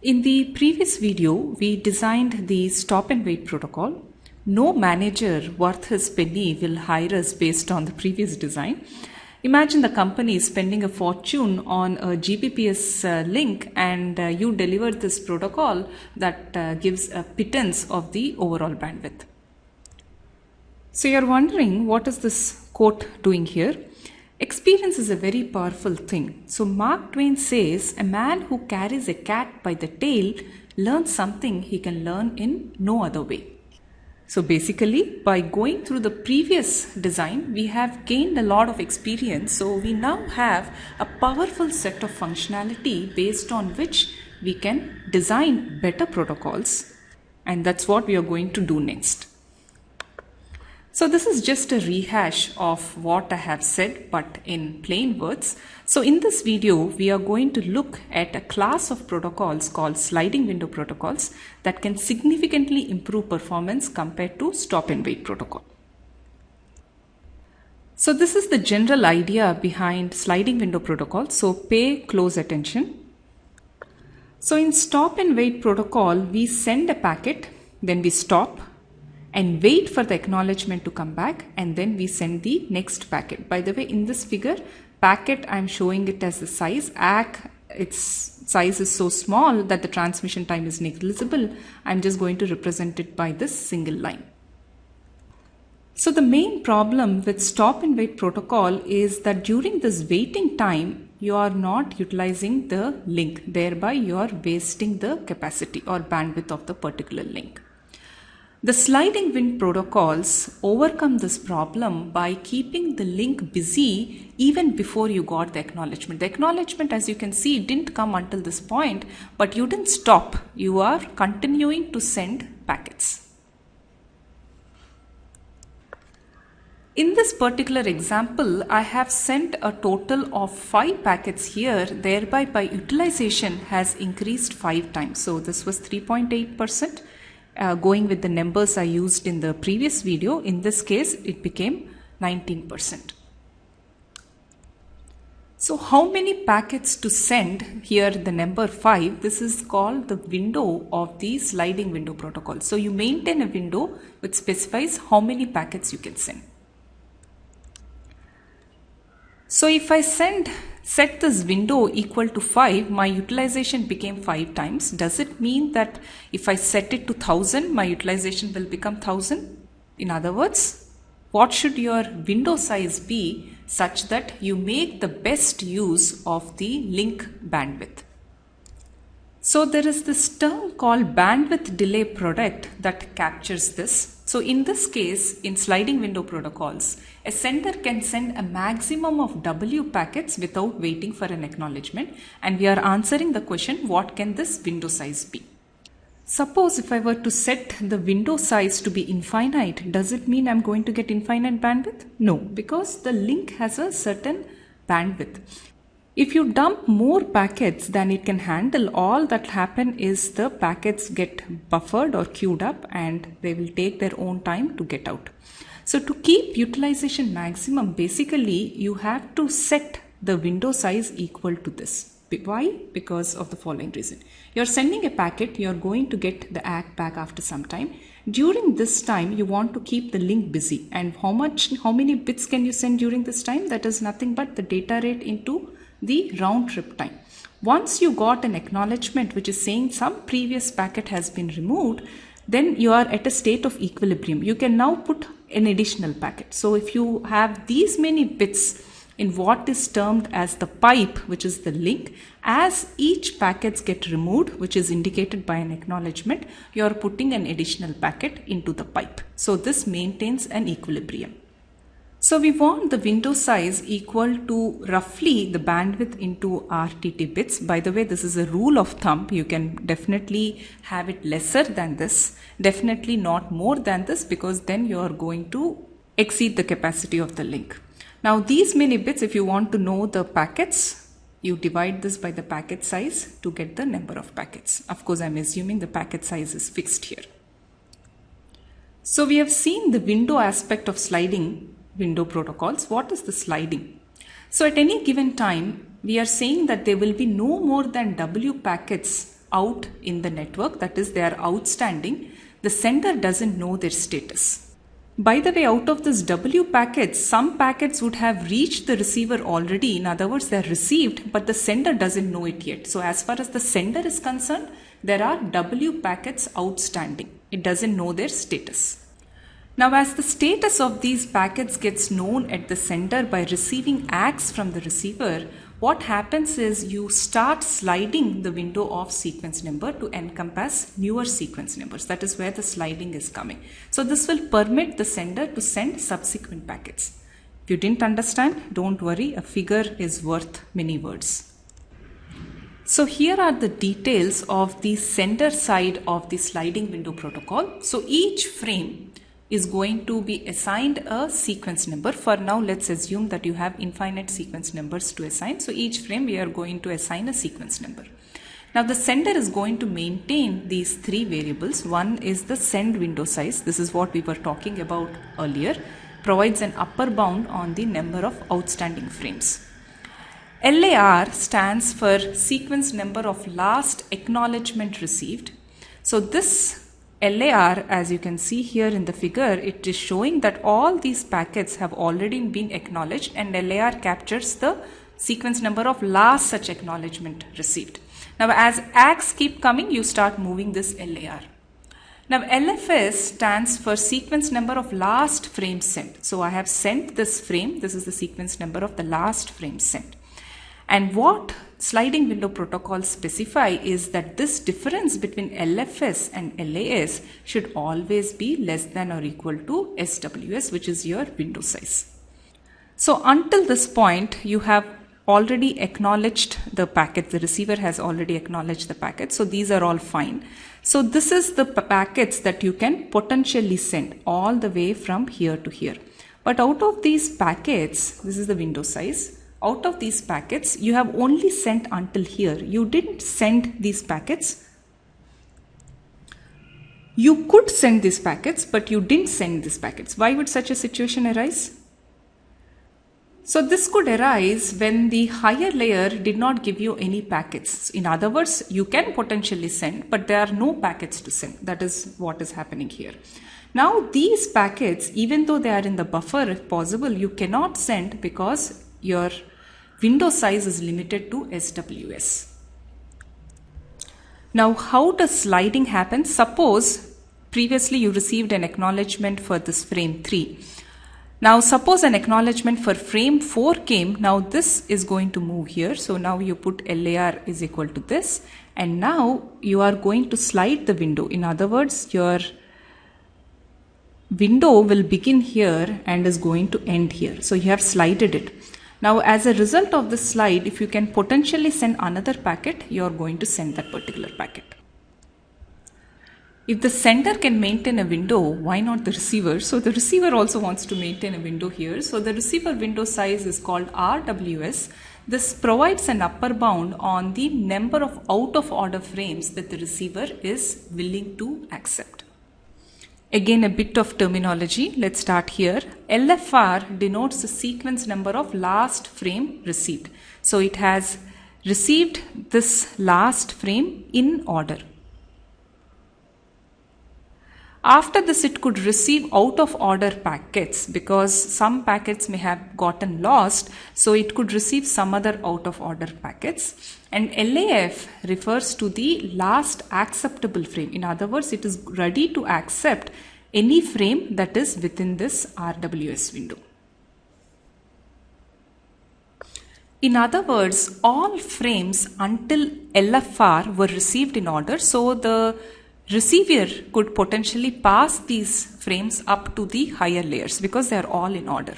In the previous video, we designed the stop and wait protocol. No manager worth his penny will hire us based on the previous design. Imagine the company is spending a fortune on a GPPS link and you deliver this protocol that gives a pittance of the overall bandwidth. So you're wondering, what is this quote doing here? Experience is a very powerful thing. So Mark Twain says, a man who carries a cat by the tail learns something he can learn in no other way. So basically, by going through the previous design, we have gained a lot of experience. So we now have a powerful set of functionality based on which we can design better protocols. And that's what we are going to do next. So this is just a rehash of what I have said, but in plain words. So in this video, we are going to look at a class of protocols called sliding window protocols that can significantly improve performance compared to stop and wait protocol. So this is the general idea behind sliding window protocol. So pay close attention. So in stop and wait protocol, we send a packet, then we stop and wait for the acknowledgement to come back, and then we send the next packet. By the way, in this figure, packet, I'm showing it as the size. ACK, its size is so small that the transmission time is negligible. I'm just going to represent it by this single line. So the main problem with stop and wait protocol is that during this waiting time, you are not utilizing the link. Thereby, you are wasting the capacity or bandwidth of the particular link. The sliding window protocols overcome this problem by keeping the link busy even before you got the acknowledgement. The acknowledgement, as you can see, didn't come until this point, but you didn't stop. You are continuing to send packets. In this particular example, I have sent a total of 5 packets here, thereby my utilization has increased 5 times. So this was 3.8%. Going with the numbers I used in the previous video, in this case it became 19%. So how many packets to send? Here the number 5, this is called the window of the sliding window protocol. So you maintain a window which specifies how many packets you can send. So if I set this window equal to 5, my utilization became 5 times. Does it mean that if I set it to 1000, my utilization will become 1000? In other words, what should your window size be such that you make the best use of the link bandwidth? So there is this term called bandwidth delay product that captures this. So in this case, in sliding window protocols, a sender can send a maximum of W packets without waiting for an acknowledgement, and we are answering the question, what can this window size be? Suppose if I were to set the window size to be infinite, does it mean I'm going to get infinite bandwidth? No, because the link has a certain bandwidth. If you dump more packets than it can handle, all that happen is the packets get buffered or queued up and they will take their own time to get out. So to keep utilization maximum, basically you have to set the window size equal to this. Why? Because of the following reason. You're sending a packet, you're going to get the ACK back after some time. During this time, you want to keep the link busy. And how many bits can you send during this time? That is nothing but the data rate into the round trip time. Once you got an acknowledgement which is saying some previous packet has been removed, then you are at a state of equilibrium. You can now put an additional packet. So if you have these many bits in what is termed as the pipe, which is the link, as each packets get removed, which is indicated by an acknowledgement, you are putting an additional packet into the pipe. So this maintains an equilibrium. So we want the window size equal to roughly the bandwidth into RTT bits. By the way, this is a rule of thumb. You can definitely have it lesser than this, definitely not more than this, because then you are going to exceed the capacity of the link. Now these many bits, if you want to know the packets, you divide this by the packet size to get the number of packets. Of course, I'm assuming the packet size is fixed here. So we have seen the window aspect of sliding window protocols. What is the sliding? So at any given time, we are saying that there will be no more than W packets out in the network, that is, they are outstanding, the sender doesn't know their status. By the way, out of this W packets, some packets would have reached the receiver already. In other words, they are received, but the sender doesn't know it yet. So as far as the sender is concerned, there are W packets outstanding. It doesn't know their status. Now, as the status of these packets gets known at the sender by receiving ACKs from the receiver, what happens is you start sliding the window of sequence number to encompass newer sequence numbers. That is where the sliding is coming. So this will permit the sender to send subsequent packets. If you didn't understand, don't worry, a figure is worth many words. So here are the details of the sender side of the sliding window protocol. So each frame is going to be assigned a sequence number. For now, let's assume that you have infinite sequence numbers to assign. So each frame we are going to assign a sequence number. Now the sender is going to maintain these three variables. One is the send window size. This is what we were talking about earlier. Provides an upper bound on the number of outstanding frames. LAR stands for sequence number of last acknowledgement received. So this LAR, as you can see here in the figure, it is showing that all these packets have already been acknowledged, and LAR captures the sequence number of last such acknowledgement received. Now as ACKs keep coming, you start moving this LAR. Now LFS stands for sequence number of last frame sent. So I have sent this frame. This is the sequence number of the last frame sent. And what sliding window protocols specify is that this difference between LFS and LAS should always be less than or equal to SWS, which is your window size. So until this point, you have already acknowledged the packet. The receiver has already acknowledged the packet. So these are all fine. So this is the packets that you can potentially send all the way from here to here. But out of these packets, this is the window size. Out of these packets, you have only sent until here. You didn't send these packets. You could send these packets, but you didn't send these packets. Why would such a situation arise? So this could arise when the higher layer did not give you any packets. In other words, you can potentially send, but there are no packets to send. That is what is happening here. Now these packets, even though they are in the buffer, if possible, you cannot send because your window size is limited to SWS. Now, how does sliding happen? Suppose previously you received an acknowledgement for this frame 3. Now, suppose an acknowledgement for frame 4 came. Now, this is going to move here. So, now you put LAR is equal to this. And now you are going to slide the window. In other words, your window will begin here and is going to end here. So, you have slided it. Now, as a result of this slide, if you can potentially send another packet, you are going to send that particular packet. If the sender can maintain a window, why not the receiver? So the receiver also wants to maintain a window here. So the receiver window size is called RWS. This provides an upper bound on the number of out of order frames that the receiver is willing to accept. Again, a bit of terminology. Let's start here. LFR denotes the sequence number of last frame received. So it has received this last frame in order. After this, it could receive out of order packets because some packets may have gotten lost. So it could receive some other out of order packets. And LAF refers to the last acceptable frame. In other words, it is ready to accept any frame that is within this RWS window. In other words, all frames until LFR were received in order. So the receiver could potentially pass these frames up to the higher layers because they are all in order.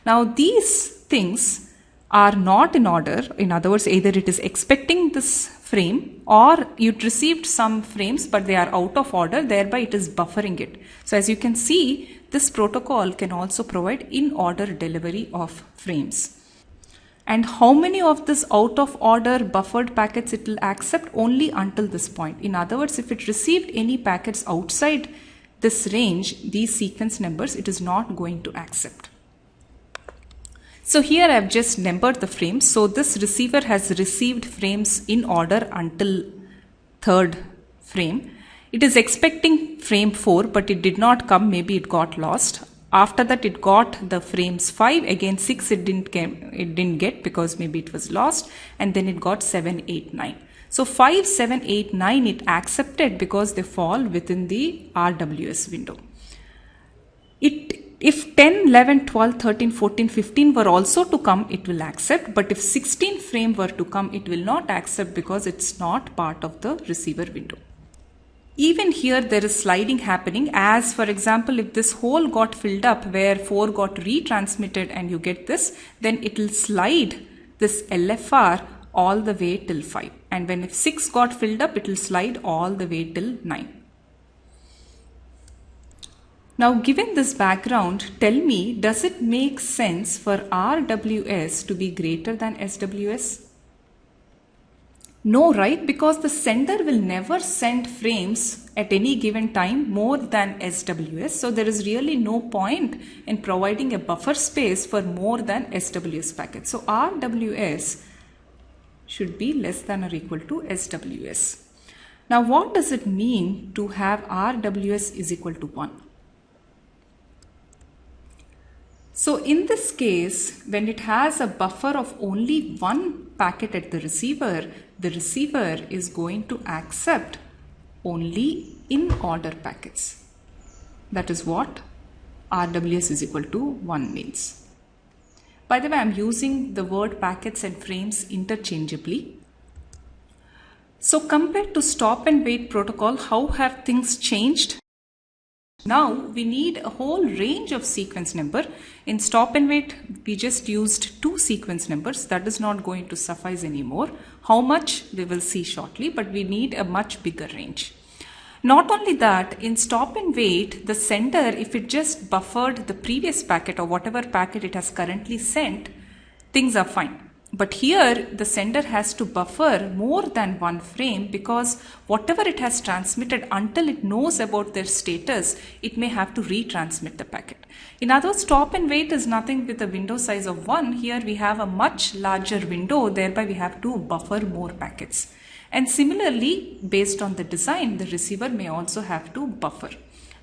Now these things are not in order. In other words, either it is expecting this frame or you received some frames but they are out of order, thereby it is buffering it. So as you can see, this protocol can also provide in order delivery of frames. And how many of this out of order buffered packets it will accept? Only until this point. In other words, if it received any packets outside this range, these sequence numbers, it is not going to accept. So here I have just numbered the frames. So this receiver has received frames in order until third frame. It is expecting frame 4, but it did not come. Maybe it got lost. After that, it got the frames 5. Again, 6 it didn't get because maybe it was lost. And then it got 7, 8, 9. So 5, 7, 8, 9 it accepted because they fall within the RWS window. If 10, 11, 12, 13, 14, 15 were also to come, it will accept. But if 16 frame were to come, it will not accept because it's not part of the receiver window. Even here there is sliding happening, as for example, if this hole got filled up where 4 got retransmitted and you get this, then it will slide this LFR all the way till 5. And when if 6 got filled up, it will slide all the way till 9. Now, given this background, tell me, does it make sense for RWS to be greater than SWS? No, right? Because the sender will never send frames at any given time more than SWS. So there is really no point in providing a buffer space for more than SWS packets. So RWS should be less than or equal to SWS. Now, what does it mean to have RWS is equal to 1? So in this case, when it has a buffer of only one packet at the receiver is going to accept only in order packets. That is what RWS is equal to 1 means. By the way, I am using the word packets and frames interchangeably. So compared to stop and wait protocol, how have things changed? Now we need a whole range of sequence number. In stop and wait, we just used 2 sequence numbers. That is not going to suffice anymore. How much we will see shortly, but we need a much bigger range. Not only that, in stop and wait, the sender, if it just buffered the previous packet or whatever packet it has currently sent, things are fine. But here the sender has to buffer more than one frame because whatever it has transmitted, until it knows about their status, it may have to retransmit the packet. In other words, stop and wait is nothing with a window size of 1. Here we have a much larger window, thereby we have to buffer more packets. And similarly, based on the design, the receiver may also have to buffer.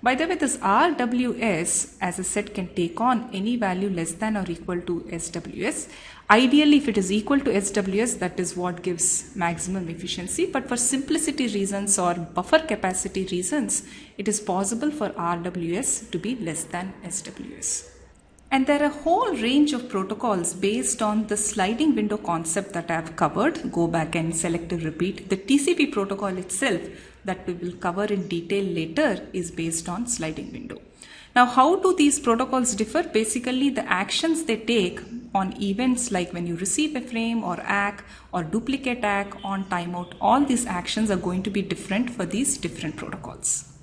By the way, this RWS, as I said, can take on any value less than or equal to SWS. Ideally, if it is equal to SWS, that is what gives maximum efficiency. But for simplicity reasons or buffer capacity reasons, it is possible for RWS to be less than SWS. And there are a whole range of protocols based on the sliding window concept that I have covered. Go back and selective repeat. The TCP protocol itself that we will cover in detail later is based on sliding window. Now, how do these protocols differ? Basically, the actions they take on events like when you receive a frame or ACK or duplicate ACK on timeout, all these actions are going to be different for these different protocols.